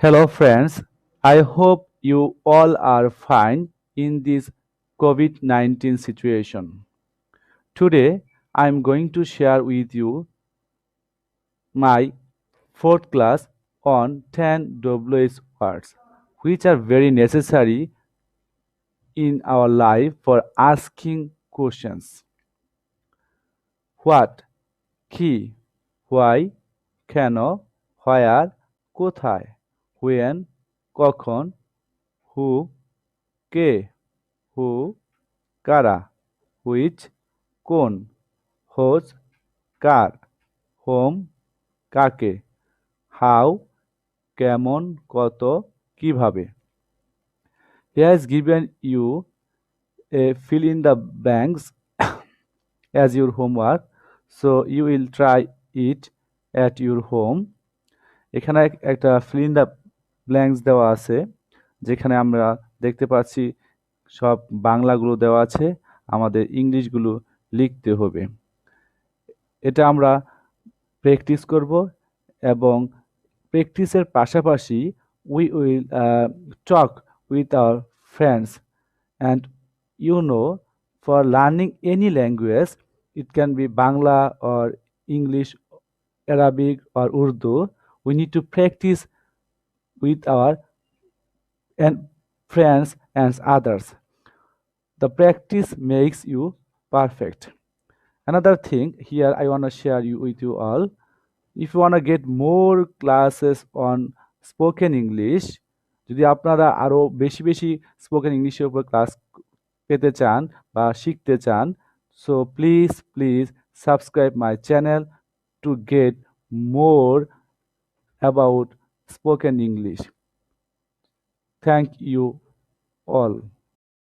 Hello, friends. I hope you all are fine in this COVID 19 situation. Today, I am going to share with you my fourth class on 10 WH words, which are very necessary in our life for asking questions. What? কি, why, কেন, where, কোথায়, when, কখন, who, K, who, কারা, which, কোন, hose, কার, whom, কাকে, how, কেমন, কত, কিভাবে. He has given you a fill in the blanks as your homework, so you will try it at your home. এখানে একটা fill in the blanks দেওয়া আছে, যেখানে আমরা দেখতে পাচ্ছি সব বাংলাগুলো দেওয়া আছে, আমাদের ইংলিশগুলো লিখতে হবে। এটা আমরা প্র্যাকটিস করব এবং প্র্যাকটিসের পাশাপাশি we will talk with our friends. And for learning any language, it can be Bangla or English, Arabic or Urdu, we need to practice with our and friends and others. The practice makes you perfect. Another thing here I want to share with you all. If you want to get more classes on spoken English, যদি আপনারা আরো বেশি বেশি spoken ইংলিশের উপর class পেতে চান বা শিখতে চান, so please subscribe my channel to get more about spoken English. Thank you all.